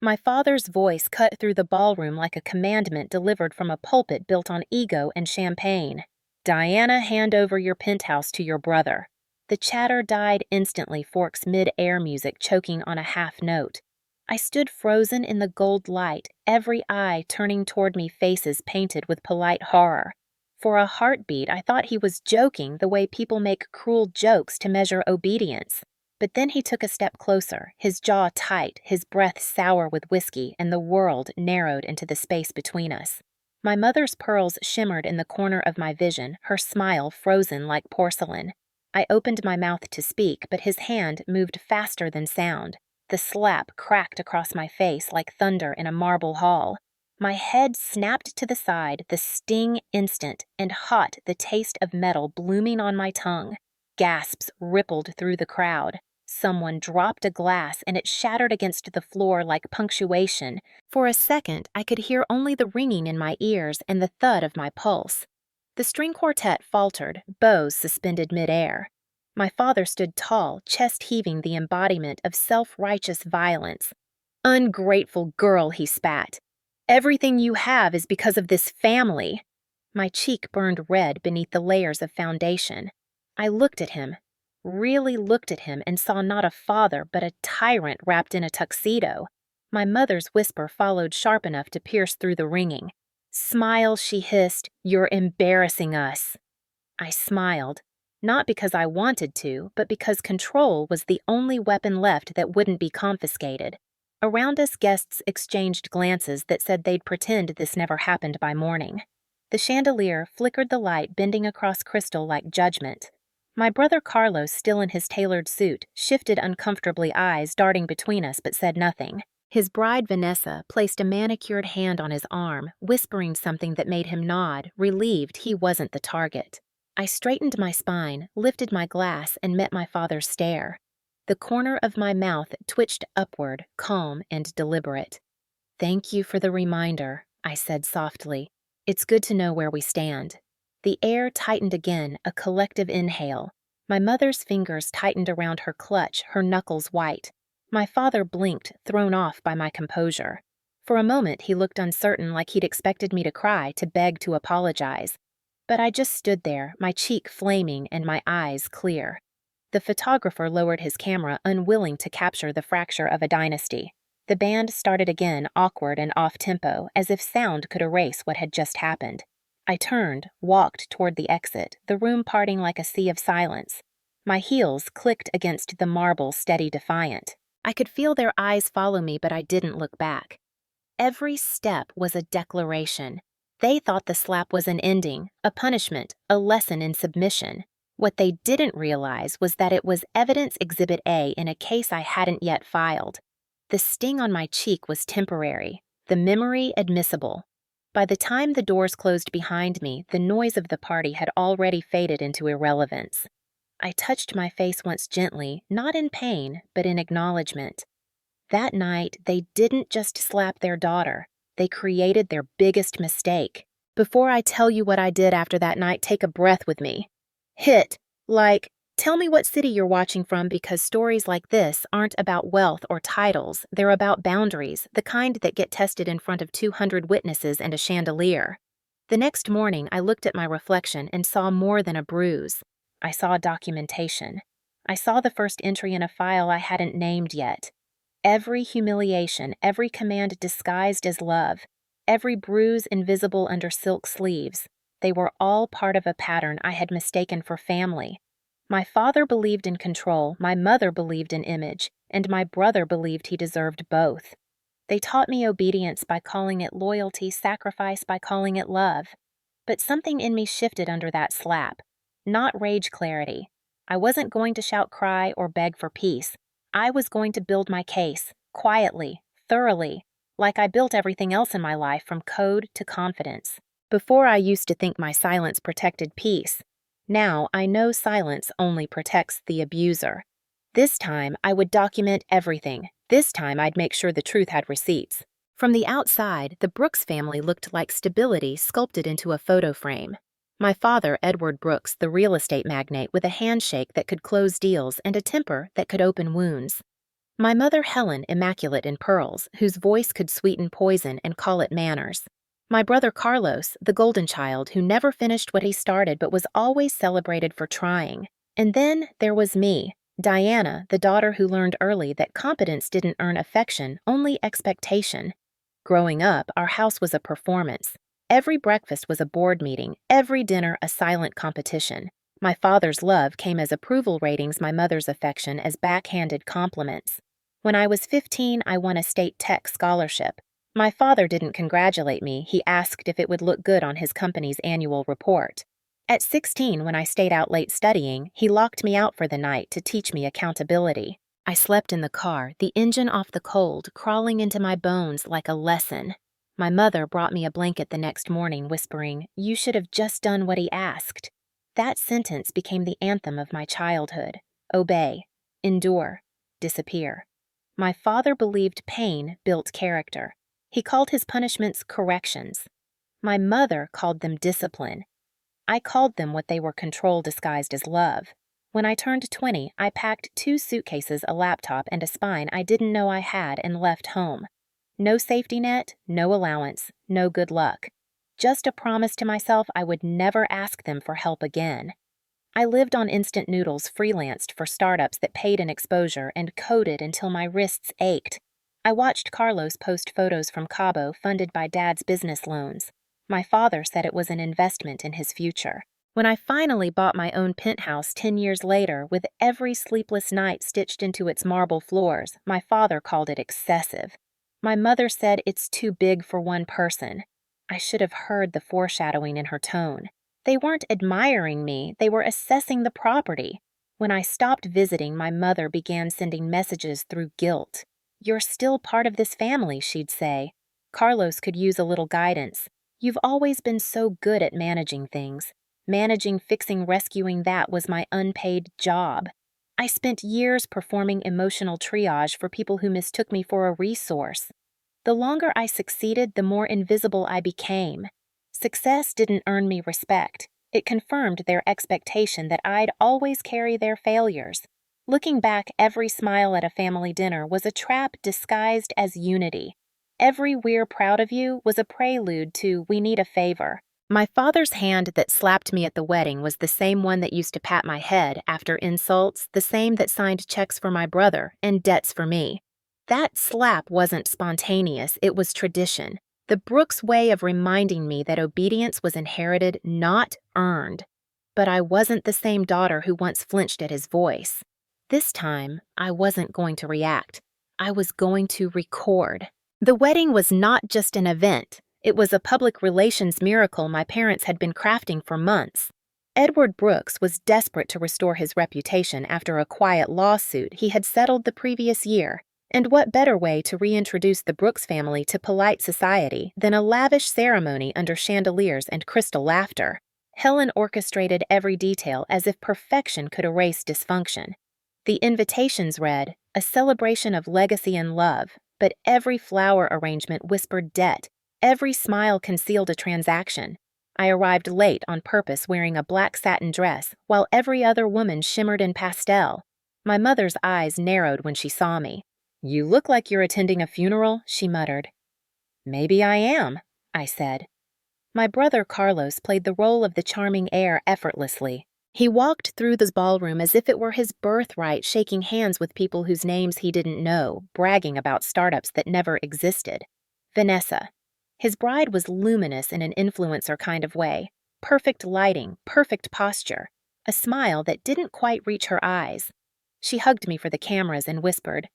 My father's voice cut through the ballroom like a commandment delivered from a pulpit built on ego and champagne. "Diana, hand over your penthouse to your brother." The chatter died instantly, Fork's mid-air music choking on a half note. I stood frozen in the gold light, every eye turning toward me, faces painted with polite horror. For a heartbeat, I thought he was joking the way people make cruel jokes to measure obedience. But then he took a step closer, his jaw tight, his breath sour with whiskey, and the world narrowed into the space between us. My mother's pearls shimmered in the corner of my vision, her smile frozen like porcelain. I opened my mouth to speak, but his hand moved faster than sound. The slap cracked across my face like thunder in a marble hall. My head snapped to the side, the sting instant, and hot, the taste of metal blooming on my tongue. Gasps rippled through the crowd. Someone dropped a glass and it shattered against the floor like punctuation. For a second, I could hear only the ringing in my ears and the thud of my pulse. The string quartet faltered, bows suspended midair. My father stood tall, chest heaving, the embodiment of self-righteous violence. "Ungrateful girl," he spat. "Everything you have is because of this family." My cheek burned red beneath the layers of foundation. I looked at him, really looked at him, and saw not a father but a tyrant wrapped in a tuxedo. My mother's whisper followed sharp enough to pierce through the ringing. "Smile," she hissed. "You're embarrassing us." I smiled, not because I wanted to, but because control was the only weapon left that wouldn't be confiscated. Around us, guests exchanged glances that said they'd pretend this never happened by morning. The chandelier flickered the light bending across crystal like judgment. My brother Carlos, still in his tailored suit, shifted uncomfortably, eyes darting between us, but said nothing. His bride Vanessa placed a manicured hand on his arm, whispering something that made him nod, relieved he wasn't the target. I straightened my spine, lifted my glass, and met my father's stare. The corner of my mouth twitched upward, calm and deliberate. "Thank you for the reminder," I said softly. "It's good to know where we stand." The air tightened again, a collective inhale. My mother's fingers tightened around her clutch, her knuckles white. My father blinked, thrown off by my composure. For a moment he looked uncertain, like he'd expected me to cry, to beg to apologize. But I just stood there, my cheek flaming and my eyes clear. The photographer lowered his camera, unwilling to capture the fracture of a dynasty. The band started again, awkward and off-tempo, as if sound could erase what had just happened. I turned, walked toward the exit, the room parting like a sea of silence. My heels clicked against the marble, steady, defiant. I could feel their eyes follow me, but I didn't look back. Every step was a declaration. They thought the slap was an ending, a punishment, a lesson in submission. What they didn't realize was that it was evidence exhibit A in a case I hadn't yet filed. The sting on my cheek was temporary, the memory admissible. By the time the doors closed behind me, the noise of the party had already faded into irrelevance. I touched my face once gently, not in pain, but in acknowledgement. That night, they didn't just slap their daughter. They created their biggest mistake. Before I tell you what I did after that night, take a breath with me. Hit. Tell me what city you're watching from, because stories like this aren't about wealth or titles. They're about boundaries, the kind that get tested in front of 200 witnesses and a chandelier. The next morning, I looked at my reflection and saw more than a bruise. I saw documentation. I saw the first entry in a file I hadn't named yet. Every humiliation, every command disguised as love, every bruise invisible under silk sleeves, they were all part of a pattern I had mistaken for family. My father believed in control, my mother believed in image, and my brother believed he deserved both. They taught me obedience by calling it loyalty, sacrifice by calling it love. But something in me shifted under that slap. Not rage clarity. I wasn't going to shout, cry, or beg for peace. I was going to build my case, quietly, thoroughly, like I built everything else in my life, from code to confidence. Before, I used to think my silence protected peace. Now I know silence only protects the abuser. This time I would document everything. This time I'd make sure the truth had receipts. From the outside, the Brooks family looked like stability sculpted into a photo frame. My father, Edward Brooks, the real estate magnate with a handshake that could close deals and a temper that could open wounds. My mother Helen, immaculate in pearls, whose voice could sweeten poison and call it manners. My brother Carlos, the golden child who never finished what he started but was always celebrated for trying. And then there was me, Diana, the daughter who learned early that competence didn't earn affection, only expectation. Growing up, our house was a performance. Every breakfast was a board meeting, every dinner a silent competition. My father's love came as approval ratings, my mother's affection as backhanded compliments. When I was 15, I won a state tech scholarship. My father didn't congratulate me, he asked if it would look good on his company's annual report. At 16, when I stayed out late studying, he locked me out for the night to teach me accountability. I slept in the car, the engine off the cold, crawling into my bones like a lesson. My mother brought me a blanket the next morning, whispering, "You should have just done what he asked." That sentence became the anthem of my childhood. Obey, endure, disappear. My father believed pain built character. He called his punishments corrections. My mother called them discipline. I called them what they were, control disguised as love. When I turned 20, I packed 2 suitcases, a laptop, and a spine I didn't know I had and left home. No safety net, no allowance, no good luck. Just a promise to myself I would never ask them for help again. I lived on instant noodles, freelanced for startups that paid in exposure, and coded until my wrists ached. I watched Carlos post photos from Cabo funded by Dad's business loans. My father said it was an investment in his future. When I finally bought my own penthouse 10 years later, with every sleepless night stitched into its marble floors, my father called it excessive. My mother said it's too big for one person. I should have heard the foreshadowing in her tone. They weren't admiring me, they were assessing the property. When I stopped visiting, my mother began sending messages through guilt. "You're still part of this family," she'd say. "Carlos could use a little guidance. You've always been so good at managing things. Managing, fixing, rescuing, that was my unpaid job. I spent years performing emotional triage for people who mistook me for a resource. The longer I succeeded, the more invisible I became. Success didn't earn me respect. It confirmed their expectation that I'd always carry their failures. Looking back, every smile at a family dinner was a trap disguised as unity. Every "we're proud of you" was a prelude to "we need a favor." My father's hand that slapped me at the wedding was the same one that used to pat my head after insults, the same that signed checks for my brother and debts for me. That slap wasn't spontaneous, it was tradition. The Brooks way of reminding me that obedience was inherited, not earned. But I wasn't the same daughter who once flinched at his voice. This time, I wasn't going to react. I was going to record. The wedding was not just an event. It was a public relations miracle my parents had been crafting for months. Edward Brooks was desperate to restore his reputation after a quiet lawsuit he had settled the previous year. And what better way to reintroduce the Brooks family to polite society than a lavish ceremony under chandeliers and crystal laughter? Helen orchestrated every detail as if perfection could erase dysfunction. The invitations read, "A celebration of legacy and love," but every flower arrangement whispered debt. Every smile concealed a transaction. I arrived late on purpose, wearing a black satin dress, while every other woman shimmered in pastel. My mother's eyes narrowed when she saw me. "You look like you're attending a funeral," she muttered. "Maybe I am," I said. My brother Carlos played the role of the charming heir effortlessly. He walked through the ballroom as if it were his birthright, shaking hands with people whose names he didn't know, bragging about startups that never existed. Vanessa. His bride was luminous in an influencer kind of way. Perfect lighting, perfect posture, a smile that didn't quite reach her eyes. She hugged me for the cameras and whispered,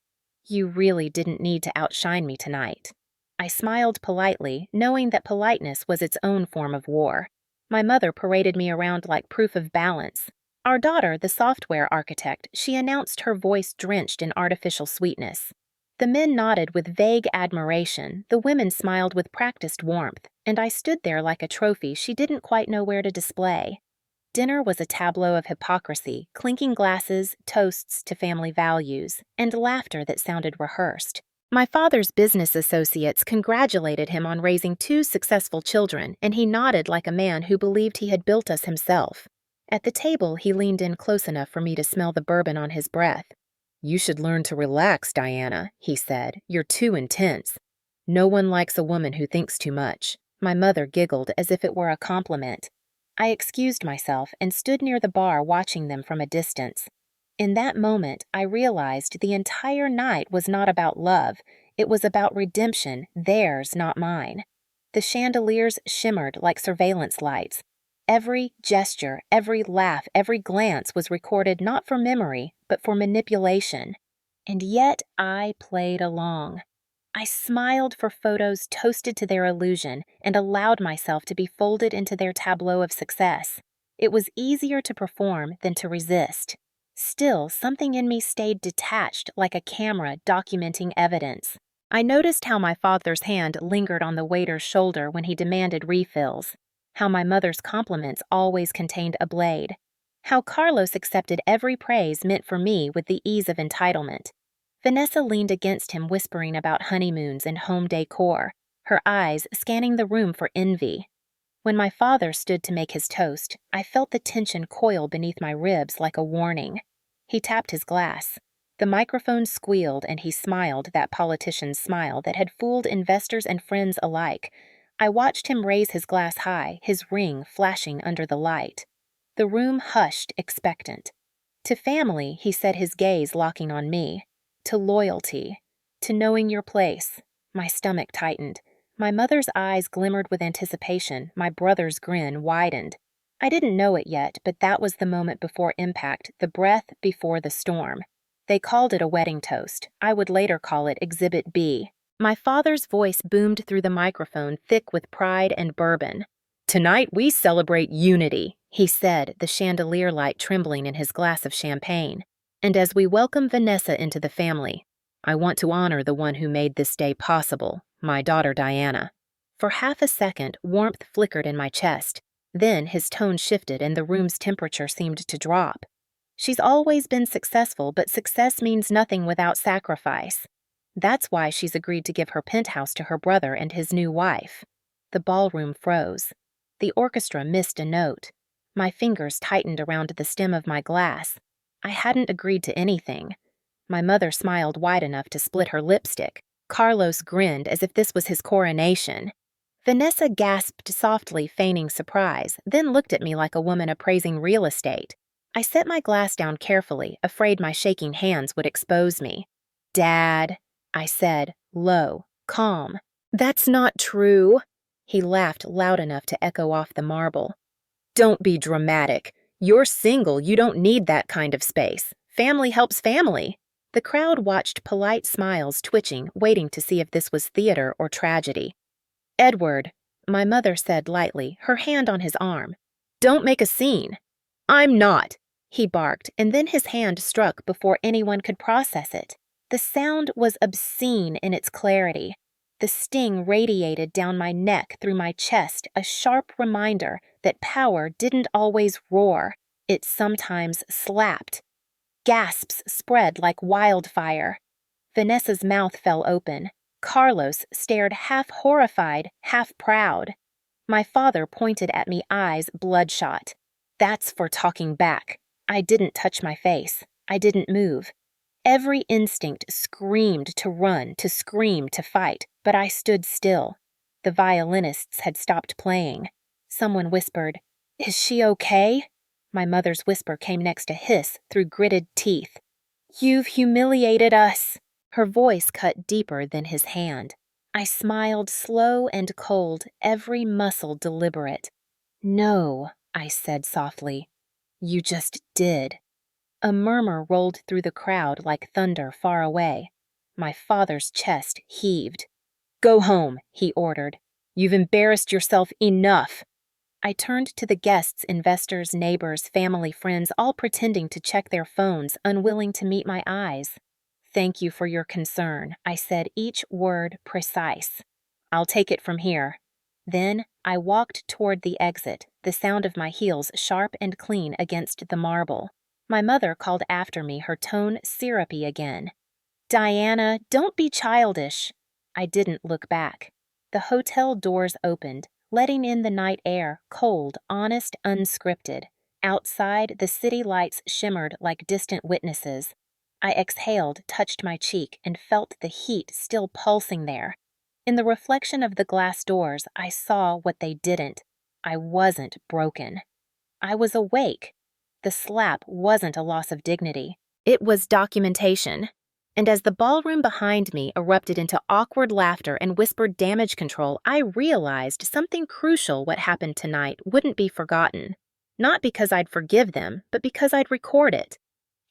"You really didn't need to outshine me tonight." I smiled politely, knowing that politeness was its own form of war. My mother paraded me around like proof of balance. Our daughter, the software architect, she announced, her voice drenched in artificial sweetness. The men nodded with vague admiration, the women smiled with practiced warmth, and I stood there like a trophy she didn't quite know where to display. Dinner was a tableau of hypocrisy, clinking glasses, toasts to family values, and laughter that sounded rehearsed. My father's business associates congratulated him on raising 2 successful children, and he nodded like a man who believed he had built us himself. At the table, he leaned in close enough for me to smell the bourbon on his breath. "You should learn to relax, Diana," he said. "You're too intense. No one likes a woman who thinks too much." My mother giggled as if it were a compliment. I excused myself and stood near the bar watching them from a distance. In that moment, I realized the entire night was not about love. It was about redemption, theirs, not mine. The chandeliers shimmered like surveillance lights. Every gesture, every laugh, every glance was recorded not for memory, but for manipulation. And yet I played along. I smiled for photos toasted to their illusion and allowed myself to be folded into their tableau of success. It was easier to perform than to resist. Still, something in me stayed detached like a camera documenting evidence. I noticed how my father's hand lingered on the waiter's shoulder when he demanded refills, how my mother's compliments always contained a blade, how Carlos accepted every praise meant for me with the ease of entitlement. Vanessa leaned against him whispering about honeymoons and home decor, her eyes scanning the room for envy. When my father stood to make his toast, I felt the tension coil beneath my ribs like a warning. He tapped his glass. The microphone squealed and he smiled that politician's smile that had fooled investors and friends alike. I watched him raise his glass high, his ring flashing under the light. The room hushed, expectant. To family, he set his gaze locking on me. To loyalty. To knowing your place. My stomach tightened. My mother's eyes glimmered with anticipation, my brother's grin widened. I didn't know it yet, but that was the moment before impact, the breath before the storm. They called it a wedding toast. I would later call it Exhibit B. My father's voice boomed through the microphone, thick with pride and bourbon. "Tonight we celebrate unity," he said, the chandelier light trembling in his glass of champagne. "And as we welcome Vanessa into the family, I want to honor the one who made this day possible, my daughter Diana." For half a second, warmth flickered in my chest. Then his tone shifted and the room's temperature seemed to drop. "She's always been successful, but success means nothing without sacrifice. That's why she's agreed to give her penthouse to her brother and his new wife." The ballroom froze. The orchestra missed a note. My fingers tightened around the stem of my glass. I hadn't agreed to anything. My mother smiled wide enough to split her lipstick. Carlos grinned as if this was his coronation. Vanessa gasped softly, feigning surprise, then looked at me like a woman appraising real estate. I set my glass down carefully, afraid my shaking hands would expose me. "Dad," I said, low, calm. "That's not true." He laughed loud enough to echo off the marble. "Don't be dramatic. You're single, you don't need that kind of space. Family helps family." The crowd watched, polite smiles twitching, waiting to see if this was theater or tragedy. "Edward," my mother said lightly, her hand on his arm. "Don't make a scene." "I'm not," he barked, and then his hand struck before anyone could process it. The sound was obscene in its clarity. The sting radiated down my neck through my chest, a sharp reminder that power didn't always roar. It sometimes slapped. Gasps spread like wildfire. Vanessa's mouth fell open. Carlos stared half horrified, half proud. My father pointed at me, eyes bloodshot. "That's for talking back." I didn't touch my face. I didn't move. Every instinct screamed to run, to scream, to fight, but I stood still. The violinists had stopped playing. Someone whispered, "Is she okay?" My mother's whisper came next a hiss through gritted teeth. "You've humiliated us." Her voice cut deeper than his hand. I smiled, slow and cold, every muscle deliberate. "No," I said softly. "You just did." A murmur rolled through the crowd like thunder far away. My father's chest heaved. "Go home," he ordered. "You've embarrassed yourself enough." I turned to the guests, investors, neighbors, family, friends, all pretending to check their phones, unwilling to meet my eyes. "Thank you for your concern," I said, each word precise. "I'll take it from here." Then I walked toward the exit, the sound of my heels sharp and clean against the marble. My mother called after me, her tone syrupy again. "Diana, don't be childish." I didn't look back. The hotel doors opened, letting in the night air, cold, honest, unscripted. Outside, the city lights shimmered like distant witnesses. I exhaled, touched my cheek, and felt the heat still pulsing there. In the reflection of the glass doors, I saw what they didn't. I wasn't broken. I was awake. The slap wasn't a loss of dignity. It was documentation. And as the ballroom behind me erupted into awkward laughter and whispered damage control, I realized something crucial. What happened tonight wouldn't be forgotten. Not because I'd forgive them, but because I'd record it.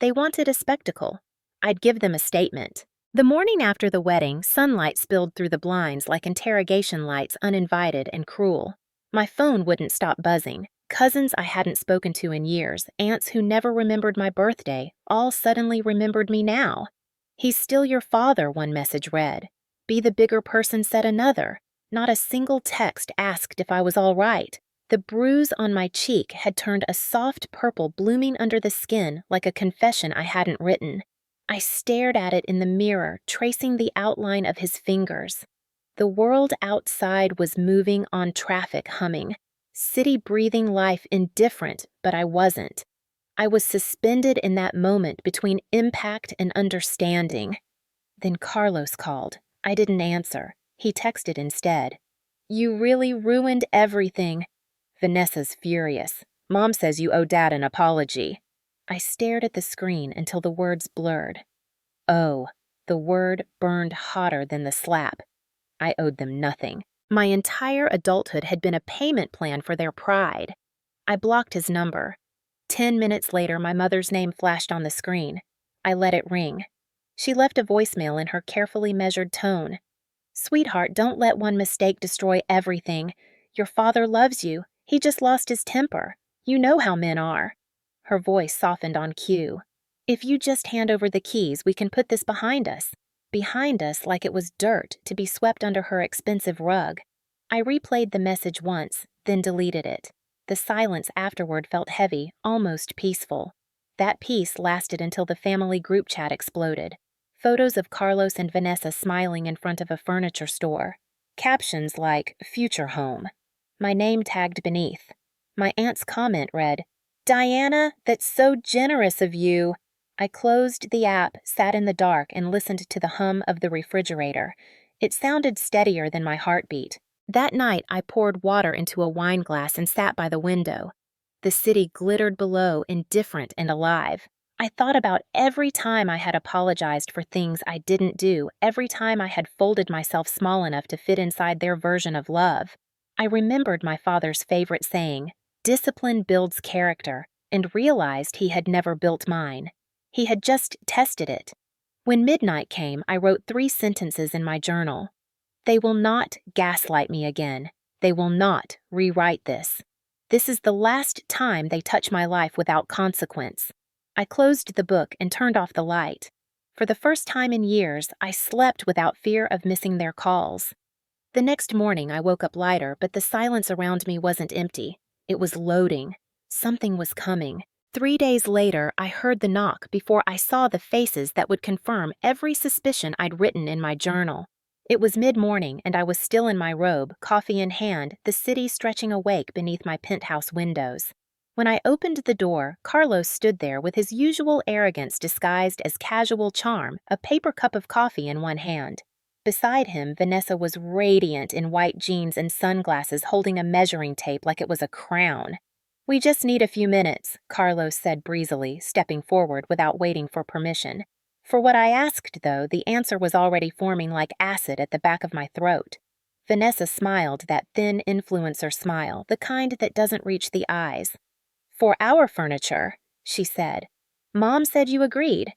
They wanted a spectacle. I'd give them a statement. The morning after the wedding, sunlight spilled through the blinds like interrogation lights, uninvited and cruel. My phone wouldn't stop buzzing. Cousins I hadn't spoken to in years, aunts who never remembered my birthday, all suddenly remembered me now. "He's still your father," one message read. "Be the bigger person," said another. Not a single text asked if I was all right. The bruise on my cheek had turned a soft purple, blooming under the skin like a confession I hadn't written. I stared at it in the mirror, tracing the outline of his fingers. The world outside was moving on, traffic humming. City breathing life, indifferent, but I wasn't. I was suspended in that moment between impact and understanding. Then Carlos called. I didn't answer. He texted instead. "You really ruined everything." "Vanessa's furious. Mom says you owe Dad an apology." I stared at the screen until the words blurred. Oh, the word burned hotter than the slap. I owed them nothing. My entire adulthood had been a payment plan for their pride. I blocked his number. 10 minutes later, my mother's name flashed on the screen. I let it ring. She left a voicemail in her carefully measured tone. "Sweetheart, don't let one mistake destroy everything. Your father loves you. He just lost his temper. You know how men are." Her voice softened on cue. "If you just hand over the keys, we can put this behind us." Behind us like it was dirt to be swept under her expensive rug. I replayed the message once, then deleted it. The silence afterward felt heavy, almost peaceful. That peace lasted until the family group chat exploded. Photos of Carlos and Vanessa smiling in front of a furniture store. Captions like, "Future home." My name tagged beneath. My aunt's comment read, "Diana, that's so generous of you." I closed the app, sat in the dark, and listened to the hum of the refrigerator. It sounded steadier than my heartbeat. That night, I poured water into a wine glass and sat by the window. The city glittered below, indifferent and alive. I thought about every time I had apologized for things I didn't do, every time I had folded myself small enough to fit inside their version of love. I remembered my father's favorite saying, "Discipline builds character," and realized he had never built mine. He had just tested it. When midnight came, I wrote 3 sentences in my journal. "They will not gaslight me again. They will not rewrite this. This is the last time they touch my life without consequence." I closed the book and turned off the light. For the first time in years, I slept without fear of missing their calls. The next morning, I woke up lighter, but the silence around me wasn't empty. It was loading. Something was coming. 3 days later, I heard the knock before I saw the faces that would confirm every suspicion I'd written in my journal. It was mid-morning, and I was still in my robe, coffee in hand, the city stretching awake beneath my penthouse windows. When I opened the door, Carlos stood there with his usual arrogance disguised as casual charm, a paper cup of coffee in one hand. Beside him, Vanessa was radiant in white jeans and sunglasses, holding a measuring tape like it was a crown. "We just need a few minutes," Carlos said breezily, stepping forward without waiting for permission. For what I asked, though, the answer was already forming like acid at the back of my throat. Vanessa smiled, that thin influencer smile, the kind that doesn't reach the eyes. "For our furniture," she said. "Mom said you agreed."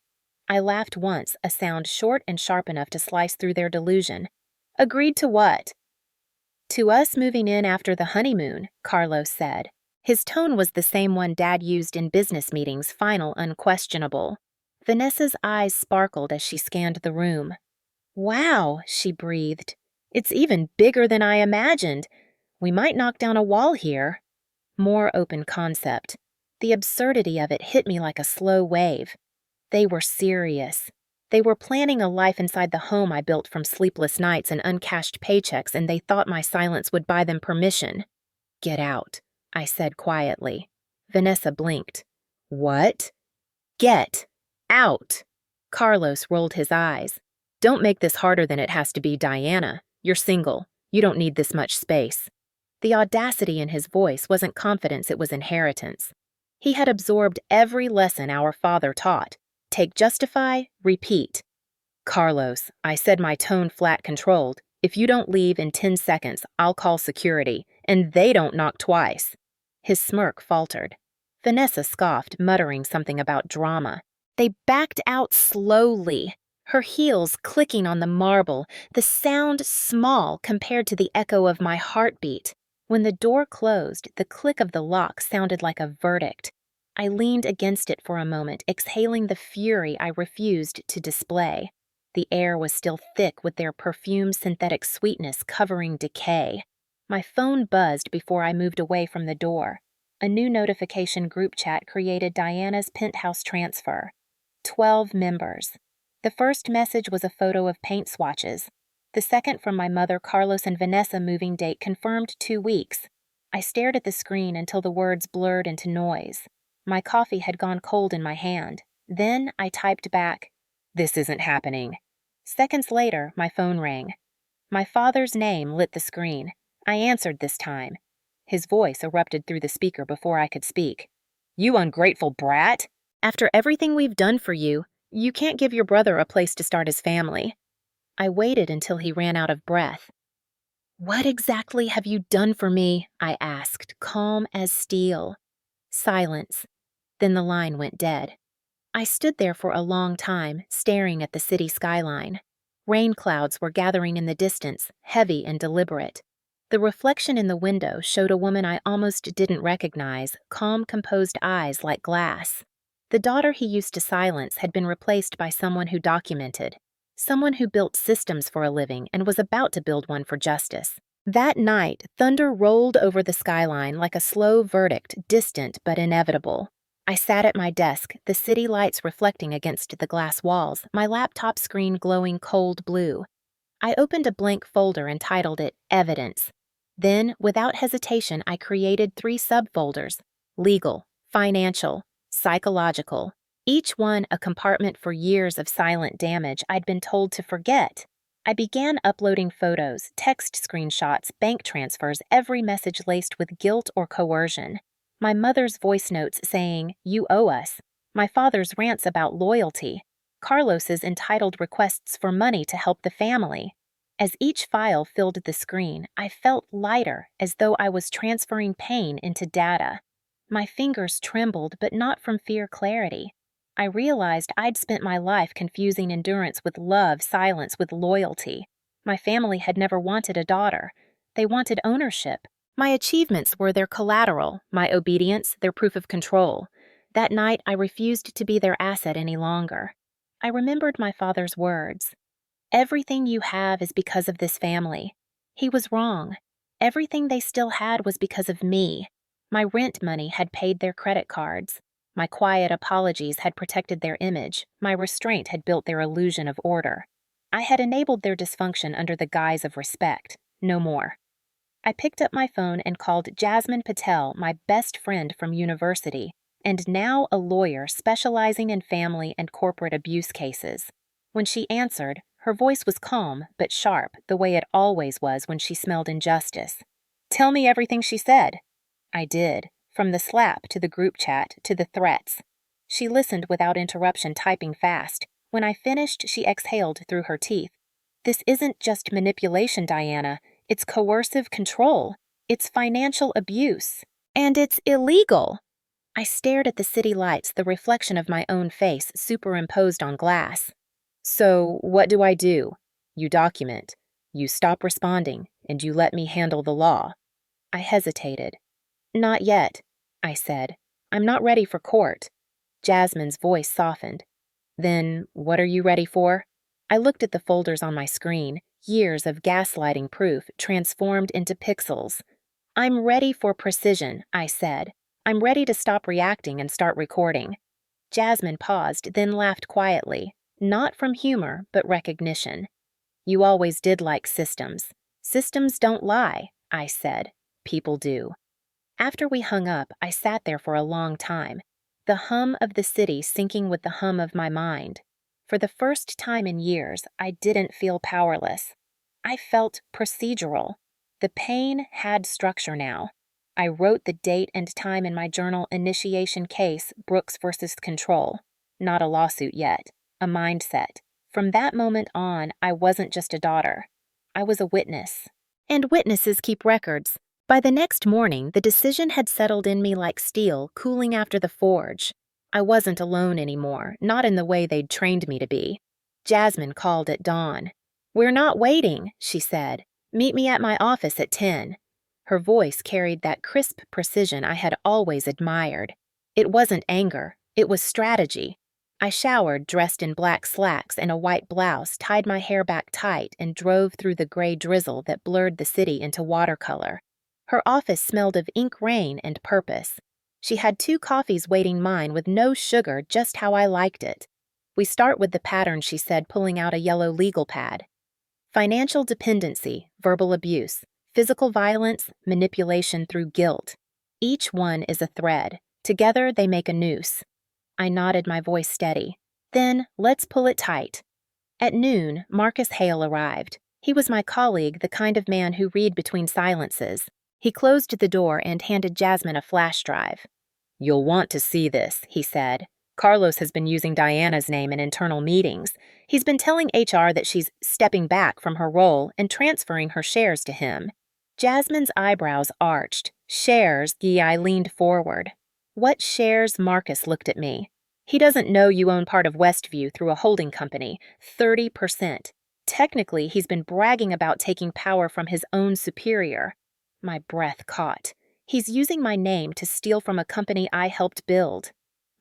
I laughed once, a sound short and sharp enough to slice through their delusion. "Agreed to what?" "To us moving in after the honeymoon," Carlos said. His tone was the same one Dad used in business meetings, final, unquestionable. Vanessa's eyes sparkled as she scanned the room. "Wow," she breathed. "It's even bigger than I imagined. We might knock down a wall here." More open concept. The absurdity of it hit me like a slow wave. They were serious. They were planning a life inside the home I built from sleepless nights and uncashed paychecks, and they thought my silence would buy them permission. "Get out," I said quietly. Vanessa blinked. "What?" "Get out." Carlos rolled his eyes. Don't make this harder than it has to be, Diana. You're single. You don't need this much space. The audacity in his voice wasn't confidence, it was inheritance. He had absorbed every lesson our father taught. Take, justify, repeat. Carlos, I said, my tone flat, controlled. If you don't leave in 10 seconds, I'll call security, and they don't knock twice. His smirk faltered. Vanessa scoffed, muttering something about drama. They backed out slowly, her heels clicking on the marble, the sound small compared to the echo of my heartbeat. When the door closed, the click of the lock sounded like a verdict. I leaned against it for a moment, exhaling the fury I refused to display. The air was still thick with their perfumed synthetic sweetness covering decay. My phone buzzed before I moved away from the door. A new notification group chat created Diana's Penthouse transfer. 12 members. The first message was a photo of paint swatches. The second from my mother, Carlos and Vanessa moving date confirmed 2 weeks. I stared at the screen until the words blurred into noise. My coffee had gone cold in my hand. Then I typed back, "This isn't happening." Seconds later, my phone rang. My father's name lit the screen. I answered this time. His voice erupted through the speaker before I could speak. "You ungrateful brat! After everything we've done for you, you can't give your brother a place to start his family." I waited until he ran out of breath. "What exactly have you done for me?" I asked, calm as steel. Silence. Then the line went dead. I stood there for a long time, staring at the city skyline. Rain clouds were gathering in the distance, heavy and deliberate. The reflection in the window showed a woman I almost didn't recognize, calm, composed eyes like glass. The daughter he used to silence had been replaced by someone who documented, someone who built systems for a living and was about to build one for justice. That night, thunder rolled over the skyline like a slow verdict, distant but inevitable. I sat at my desk, the city lights reflecting against the glass walls, my laptop screen glowing cold blue. I opened a blank folder and titled it Evidence. Then, without hesitation, I created 3 subfolders: legal, financial, psychological. Each one a compartment for years of silent damage I'd been told to forget. I began uploading photos, text screenshots, bank transfers, every message laced with guilt or coercion. My mother's voice notes saying, "You owe us." My father's rants about loyalty. Carlos's entitled requests for money to help the family. As each file filled the screen, I felt lighter, as though I was transferring pain into data. My fingers trembled, but not from fear clarity. I realized I'd spent my life confusing endurance with love, silence with loyalty. My family had never wanted a daughter. They wanted ownership. My achievements were their collateral, my obedience, their proof of control. That night, I refused to be their asset any longer. I remembered my father's words. "Everything you have is because of this family." He was wrong. Everything they still had was because of me. My rent money had paid their credit cards. My quiet apologies had protected their image. My restraint had built their illusion of order. I had enabled their dysfunction under the guise of respect. No more. I picked up my phone and called Jasmine Patel, my best friend from university, and now a lawyer specializing in family and corporate abuse cases. When she answered, her voice was calm but sharp, the way it always was when she smelled injustice. "Tell me everything she said." I did, from the slap to the group chat to the threats. She listened without interruption, typing fast. When I finished, she exhaled through her teeth. "This isn't just manipulation, Diana. It's coercive control. It's financial abuse. And it's illegal." I stared at the city lights, the reflection of my own face superimposed on glass. "So, what do I do?" "You document. You stop responding, and you let me handle the law." I hesitated. "Not yet," I said. "I'm not ready for court." Jasmine's voice softened. "Then, what are you ready for?" I looked at the folders on my screen, years of gaslighting proof transformed into pixels. "I'm ready for precision," I said. "I'm ready to stop reacting and start recording." Jasmine paused, then laughed quietly, not from humor, but recognition. "You always did like systems." "Systems don't lie," I said. "People do." After we hung up, I sat there for a long time, the hum of the city syncing with the hum of my mind. For the first time in years, I didn't feel powerless. I felt procedural. The pain had structure now. I wrote the date and time in my journal: initiation case, Brooks versus Control. Not a lawsuit yet, a mindset. From that moment on, I wasn't just a daughter. I was a witness. And witnesses keep records. By the next morning, the decision had settled in me like steel cooling after the forge. I wasn't alone anymore, not in the way they'd trained me to be. Jasmine called at dawn. "We're not waiting," she said. "Meet me at my office at 10. Her voice carried that crisp precision I had always admired. It wasn't anger, it was strategy. I showered, dressed in black slacks and a white blouse, tied my hair back tight, and drove through the gray drizzle that blurred the city into watercolor. Her office smelled of ink rain and purpose. She had 2 coffees waiting mine with no sugar, just how I liked it. "We start with the pattern," she said, pulling out a yellow legal pad. "Financial dependency, verbal abuse, physical violence, manipulation through guilt. Each one is a thread. Together they make a noose." I nodded, my voice steady. "Then let's pull it tight." At noon, Marcus Hale arrived. He was my colleague, the kind of man who read between silences. He closed the door and handed Jasmine a flash drive. "You'll want to see this," he said. "Carlos has been using Diana's name in internal meetings. He's been telling HR that she's stepping back from her role and transferring her shares to him." Jasmine's eyebrows arched. "Shares?" I leaned forward. "What shares?" Marcus looked at me. "He doesn't know you own part of Westview through a holding company, 30%. Technically, he's been bragging about taking power from his own superior." My breath caught. "He's using my name to steal from a company I helped build."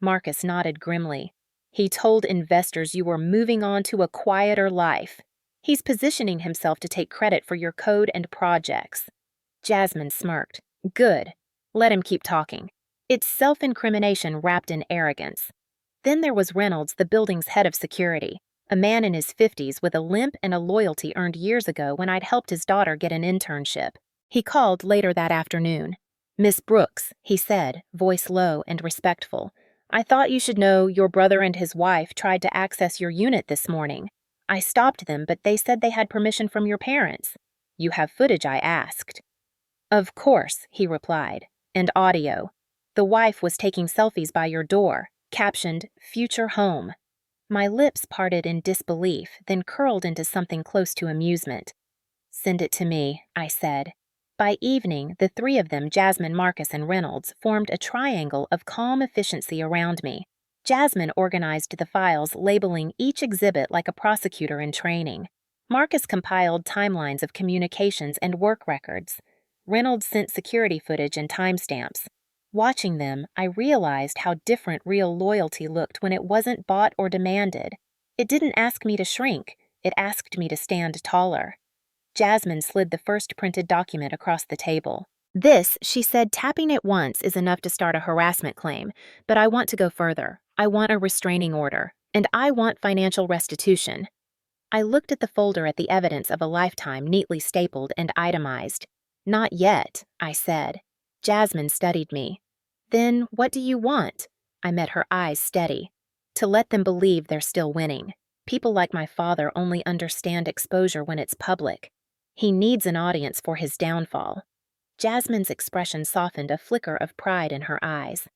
Marcus nodded grimly. "He told investors you were moving on to a quieter life. He's positioning himself to take credit for your code and projects." Jasmine smirked. "Good. Let him keep talking. It's self-incrimination wrapped in arrogance." Then there was Reynolds, the building's head of security, a man in his 50s with a limp and a loyalty earned years ago when I'd helped his daughter get an internship. He called later that afternoon. "Miss Brooks," he said, voice low and respectful, "I thought you should know your brother and his wife tried to access your unit this morning. I stopped them, but they said they had permission from your parents. You have footage?" I asked. "Of course," he replied, "and audio. The wife was taking selfies by your door, captioned, 'Future Home.'" My lips parted in disbelief, then curled into something close to amusement. "Send it to me," I said. By evening, the 3 of them, Jasmine, Marcus, and Reynolds, formed a triangle of calm efficiency around me. Jasmine organized the files, labeling each exhibit like a prosecutor in training. Marcus compiled timelines of communications and work records. Reynolds sent security footage and timestamps. Watching them, I realized how different real loyalty looked when it wasn't bought or demanded. It didn't ask me to shrink, it asked me to stand taller. Jasmine slid the first printed document across the table. "This," she said, tapping it once, "is enough to start a harassment claim, but I want to go further. I want a restraining order, and I want financial restitution." I looked at the folder at the evidence of a lifetime neatly stapled and itemized. "Not yet," I said. Jasmine studied me. "Then what do you want?" I met her eyes steady. "To let them believe they're still winning. People like my father only understand exposure when it's public. He needs an audience for his downfall." Jasmine's expression softened, a flicker of pride in her eyes.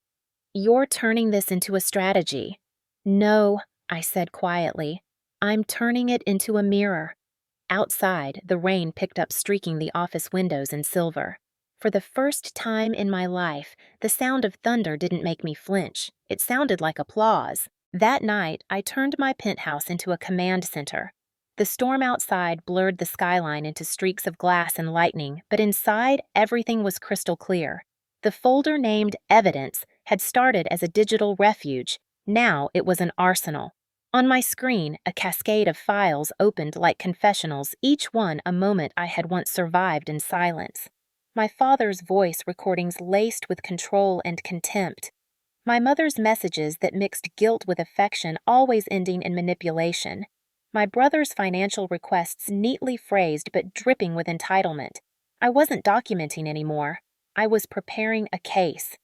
"You're turning this into a strategy." "No," I said quietly. "I'm turning it into a mirror." Outside, the rain picked up, streaking the office windows in silver. For the first time in my life, the sound of thunder didn't make me flinch. It sounded like applause. That night, I turned my penthouse into a command center. The storm outside blurred the skyline into streaks of glass and lightning, but inside, everything was crystal clear. The folder named Evidence had started as a digital refuge. Now it was an arsenal. On my screen, a cascade of files opened like confessionals, each one a moment I had once survived in silence. My father's voice recordings laced with control and contempt. My mother's messages that mixed guilt with affection, always ending in manipulation. My brother's financial requests, neatly phrased but dripping with entitlement. I wasn't documenting anymore. I was preparing a case.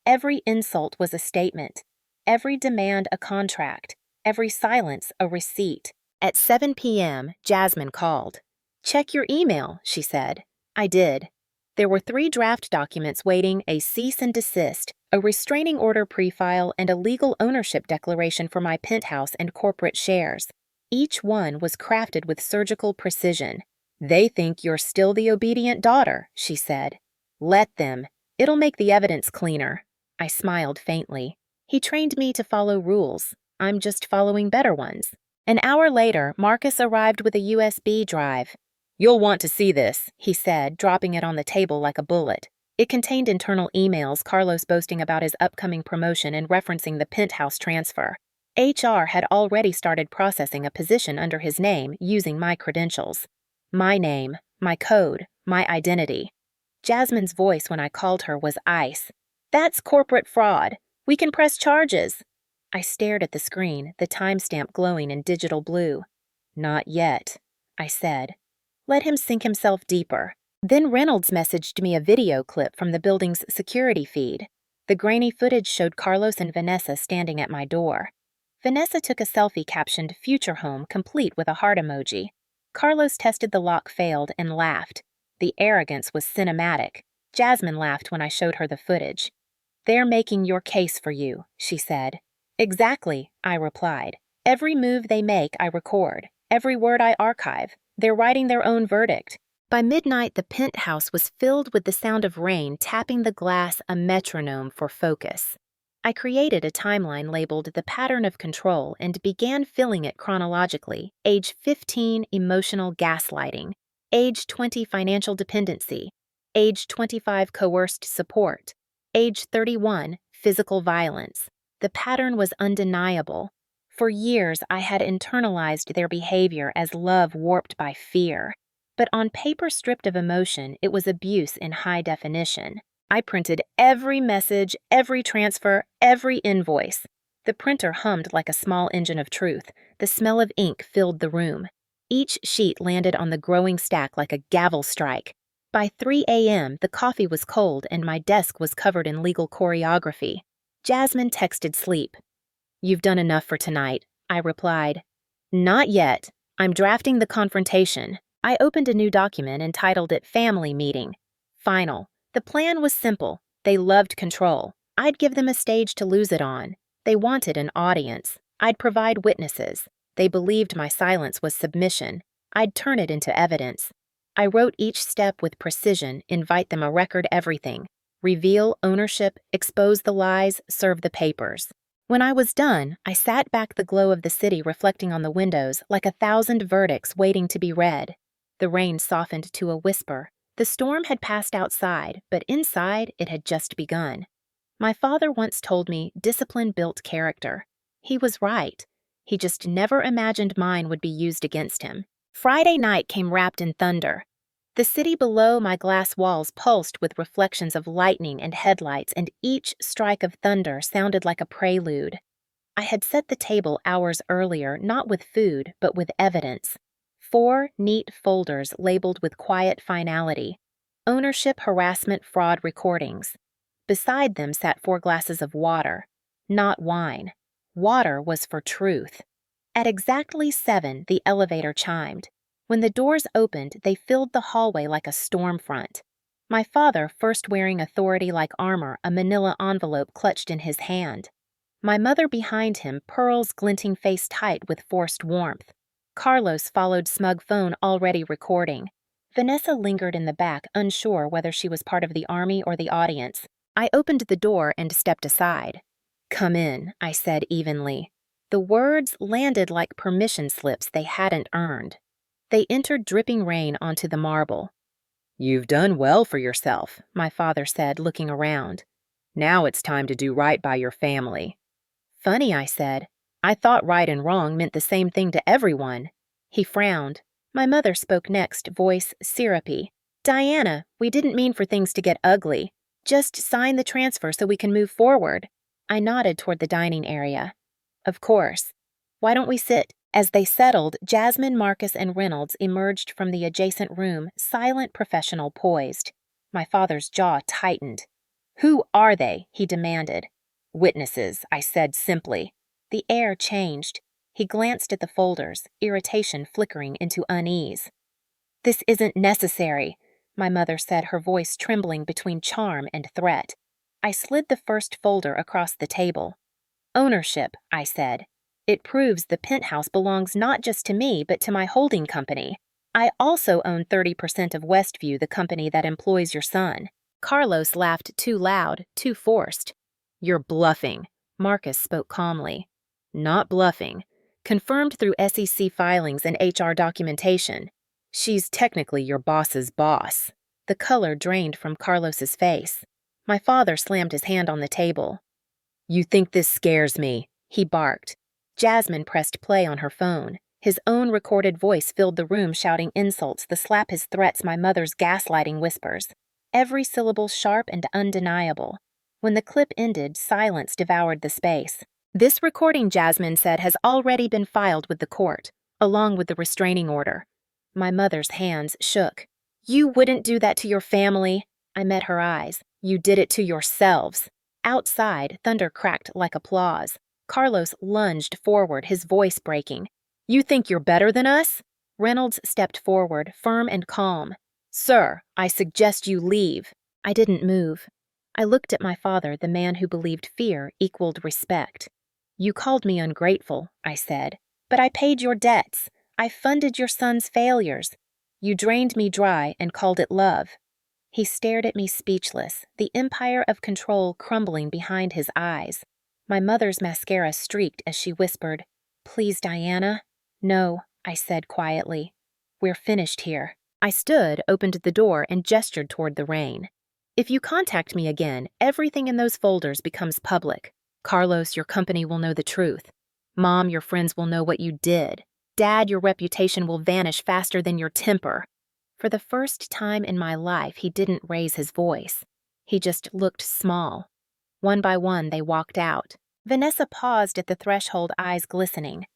Every insult was a statement. Every demand a contract. every silence a receipt. At 7 p.m., Jasmine called. "Check your email," she said. I did. There were 3 draft documents waiting: a cease and desist, a restraining order prefile, and a legal ownership declaration for my penthouse and corporate shares. Each one was crafted with surgical precision. "They think you're still the obedient daughter," she said. "Let them. It'll make the evidence cleaner." I smiled faintly. He trained me to follow rules. I'm just following better ones. An hour later, Marcus arrived with a USB drive. "You'll want to see this," he said, dropping it on the table like a bullet. It contained internal emails, Carlos boasting about his upcoming promotion and referencing the penthouse transfer. HR had already started processing a position under his name using my credentials. My name, my code, my identity. Jasmine's voice when I called her was ice. "That's corporate fraud. We can press charges." I stared at the screen, the timestamp glowing in digital blue. "Not yet," I said. Let him sink himself deeper. Then Reynolds messaged me a video clip from the building's security feed. The grainy footage showed Carlos and Vanessa standing at my door. Vanessa took a selfie captioned "Future Home," complete with a heart emoji. Carlos tested the lock failed and laughed. The arrogance was cinematic. Jasmine laughed when I showed her the footage. "They're making your case for you," she said. "Exactly," I replied. "Every move they make, I record. Every word I archive. They're writing their own verdict." By midnight, the penthouse was filled with the sound of rain tapping the glass, a metronome for focus. I created a timeline labeled "The Pattern of Control" and began filling it chronologically. Age 15, emotional gaslighting. Age 20, financial dependency. Age 25, coerced support. Age 31, physical violence. The pattern was undeniable. For years, I had internalized their behavior as love warped by fear. But on paper stripped of emotion, it was abuse in high definition. I printed every message, every transfer, every invoice. The printer hummed like a small engine of truth. The smell of ink filled the room. Each sheet landed on the growing stack like a gavel strike. By 3 a.m., the coffee was cold and my desk was covered in legal choreography. Jasmine texted sleep. "You've done enough for tonight," I replied. "Not yet. I'm drafting the confrontation." I opened a new document and titled it "Family Meeting." Final. The plan was simple. They loved control. I'd give them a stage to lose it on. They wanted an audience. I'd provide witnesses. They believed my silence was submission. I'd turn it into evidence. I wrote each step with precision, invite them a record everything. Reveal ownership, expose the lies, serve the papers. When I was done, I sat back, the glow of the city reflecting on the windows like 1,000 verdicts waiting to be read. The rain softened to a whisper. The storm had passed outside, but inside it had just begun. My father once told me discipline built character. He was right. He just never imagined mine would be used against him. Friday night came wrapped in thunder. The city below my glass walls pulsed with reflections of lightning and headlights, and each strike of thunder sounded like a prelude. I had set the table hours earlier, not with food, but with evidence. 4 neat folders labeled with quiet finality. Ownership, harassment, fraud recordings. Beside them sat 4 glasses of water. Not wine. Water was for truth. At exactly 7, the elevator chimed. When the doors opened, they filled the hallway like a storm front. My father, first wearing authority like armor, a manila envelope clutched in his hand. My mother behind him, pearls glinting face tight with forced warmth. Carlos followed, smug phone already recording. Vanessa lingered in the back, unsure whether she was part of the army or the audience. I opened the door and stepped aside. "Come in," I said evenly. The words landed like permission slips they hadn't earned. They entered dripping rain onto the marble. "You've done well for yourself," my father said, looking around. "Now it's time to do right by your family." "Funny," I said. "I thought right and wrong meant the same thing to everyone." He frowned. My mother spoke next, voice syrupy. "Diana, we didn't mean for things to get ugly. Just sign the transfer so we can move forward." I nodded toward the dining area. "Of course. Why don't we sit?" As they settled, Jasmine, Marcus, and Reynolds emerged from the adjacent room, silent, professional, poised. My father's jaw tightened. "Who are they?" he demanded. "Witnesses," I said simply. The air changed. He glanced at the folders, irritation flickering into unease. "This isn't necessary," my mother said, her voice trembling between charm and threat. I slid the first folder across the table. "Ownership," I said. "It proves the Penthouse belongs not just to me, but to my holding company. I also own 30% of Westview, the company that employs your son." Carlos laughed too loud, too forced. "You're bluffing," Marcus spoke calmly. "Not bluffing. Confirmed through SEC filings and HR documentation. She's technically your boss's boss." The color drained from Carlos's face. My father slammed his hand on the table. "You think this scares me?" he barked. Jasmine pressed play on her phone. His own recorded voice filled the room, shouting insults, the slap his threats, my mother's gaslighting whispers. Every syllable sharp and undeniable. When the clip ended, silence devoured the space. "This recording," Jasmine said, "has already been filed with the court, along with the restraining order." My mother's hands shook. "You wouldn't do that to your family." I met her eyes. "You did it to yourselves." Outside, thunder cracked like applause. Carlos lunged forward, his voice breaking. "You think you're better than us?" Reynolds stepped forward, firm and calm. "Sir, I suggest you leave." I didn't move. I looked at my father, the man who believed fear equaled respect. "You called me ungrateful," I said, "but I paid your debts. I funded your son's failures. You drained me dry and called it love." He stared at me speechless, the empire of control crumbling behind his eyes. My mother's mascara streaked as she whispered, "Please, Diana." "No," I said quietly. "We're finished here." I stood, opened the door, and gestured toward the rain. "If you contact me again, everything in those folders becomes public. Carlos, your company will know the truth. Mom, your friends will know what you did. Dad, your reputation will vanish faster than your temper." For the first time in my life, he didn't raise his voice. He just looked small. One by one, they walked out. Vanessa paused at the threshold, eyes glistening.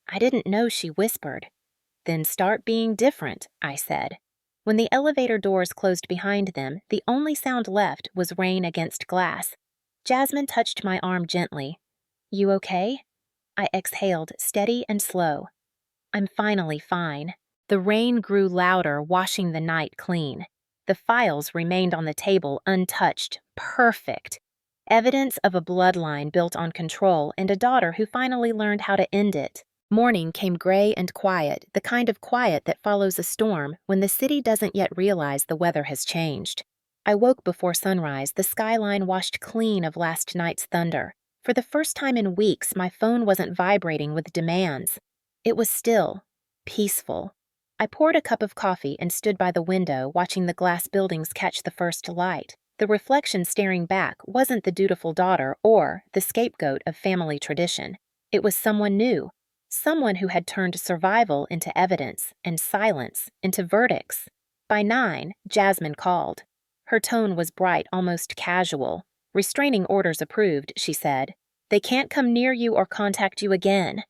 I didn't know she whispered. "Then start being different," I said. When the elevator doors closed behind them, the only sound left was rain against glass. Jasmine touched my arm gently. "You okay?" I exhaled, steady and slow. "I'm finally fine." The rain grew louder, washing the night clean. The files remained on the table untouched, perfect. Evidence of a bloodline built on control and a daughter who finally learned how to end it. Morning came gray and quiet, the kind of quiet that follows a storm when the city doesn't yet realize the weather has changed. I woke before sunrise, the skyline washed clean of last night's thunder. For the first time in weeks, my phone wasn't vibrating with demands. It was still, peaceful. I poured a cup of coffee and stood by the window, watching the glass buildings catch the first light. The reflection staring back wasn't the dutiful daughter or the scapegoat of family tradition. It was someone new, someone who had turned survival into evidence and silence into verdicts. By 9, Jasmine called. Her tone was bright, almost casual. "Restraining orders approved," she said. "They can't come near you or contact you again."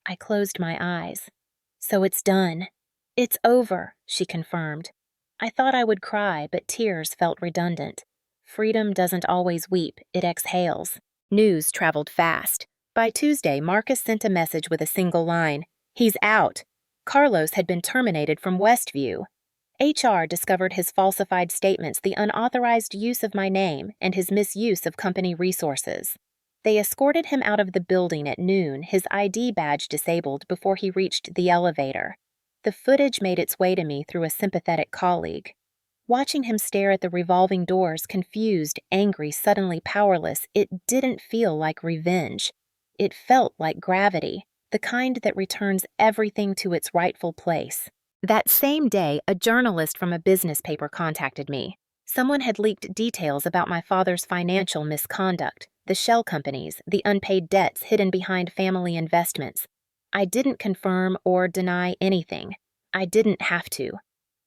I closed my eyes. "So it's done." "It's over," she confirmed. I thought I would cry, but tears felt redundant. Freedom doesn't always weep, it exhales. News traveled fast. By Tuesday, Marcus sent a message with a single line. "He's out." Carlos had been terminated from Westview. HR discovered his falsified statements, the unauthorized use of my name, and his misuse of company resources. They escorted him out of the building at noon, his ID badge disabled before he reached the elevator. The footage made its way to me through a sympathetic colleague. Watching him stare at the revolving doors, confused, angry, suddenly powerless, it didn't feel like revenge. It felt like gravity, the kind that returns everything to its rightful place. That same day, a journalist from a business paper contacted me. Someone had leaked details about my father's financial misconduct, the shell companies, the unpaid debts hidden behind family investments. I didn't confirm or deny anything. I didn't have to.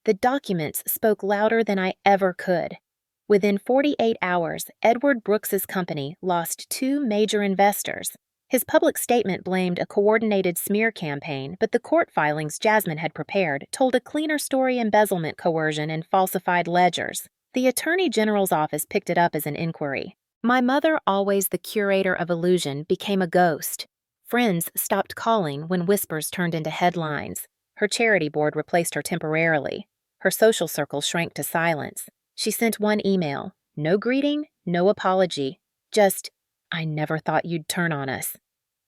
The documents spoke louder than I ever could. Within 48 hours, Edward Brooks's company lost 2 major investors. His public statement blamed a coordinated smear campaign, but the court filings Jasmine had prepared told a cleaner story: embezzlement, coercion, and falsified ledgers. The Attorney General's office picked it up as an inquiry. My mother, always the curator of illusion, became a ghost. Friends stopped calling when whispers turned into headlines. Her charity board replaced her temporarily. Her social circle shrank to silence. She sent one email. No greeting, no apology. Just, "I never thought you'd turn on us."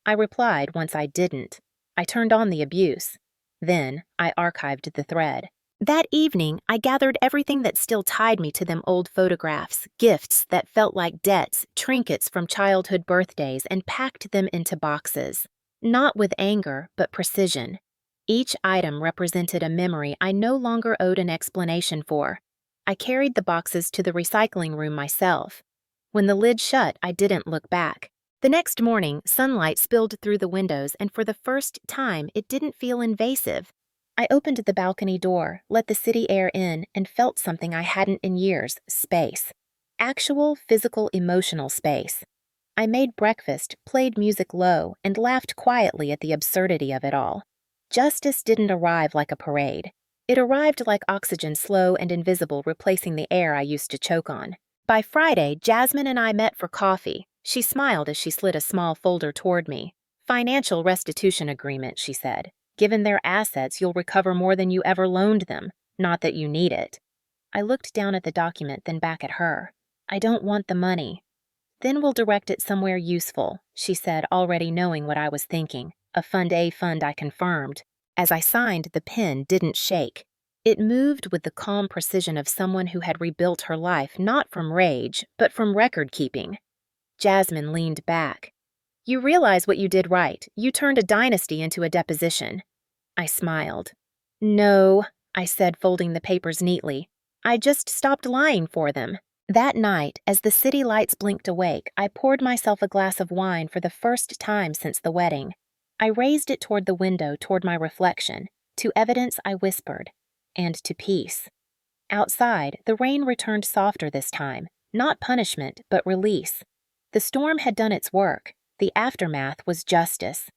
I replied once I didn't. I turned on the abuse. Then I archived the thread. That evening, I gathered everything that still tied me to them old photographs, gifts that felt like debts, trinkets from childhood birthdays, and packed them into boxes. Not with anger, but precision. Each item represented a memory I no longer owed an explanation for. I carried the boxes to the recycling room myself. When the lid shut, I didn't look back. The next morning, sunlight spilled through the windows, and for the first time, it didn't feel invasive. I opened the balcony door, let the city air in, and felt something I hadn't in years: space. Actual, physical, emotional space. I made breakfast, played music low, and laughed quietly at the absurdity of it all. Justice didn't arrive like a parade. It arrived like oxygen, slow and invisible, replacing the air I used to choke on. By Friday, Jasmine and I met for coffee. She smiled as she slid a small folder toward me. "Financial restitution agreement," she said. "Given their assets, you'll recover more than you ever loaned them. Not that you need it." I looked down at the document, then back at her. "I don't want the money." "Then we'll direct it somewhere useful," she said, already knowing what I was thinking. "A Fund A fund," I confirmed. As I signed, the pen didn't shake. It moved with the calm precision of someone who had rebuilt her life not from rage, but from record-keeping. Jasmine leaned back. "You realize what you did, right? You turned a dynasty into a deposition." I smiled. "No," I said, folding the papers neatly. "I just stopped lying for them." That night, as the city lights blinked awake, I poured myself a glass of wine for the first time since the wedding. I raised it toward the window, toward my reflection. To evidence, I whispered. And to peace. Outside, the rain returned softer this time. Not punishment, but release. The storm had done its work. The aftermath was justice.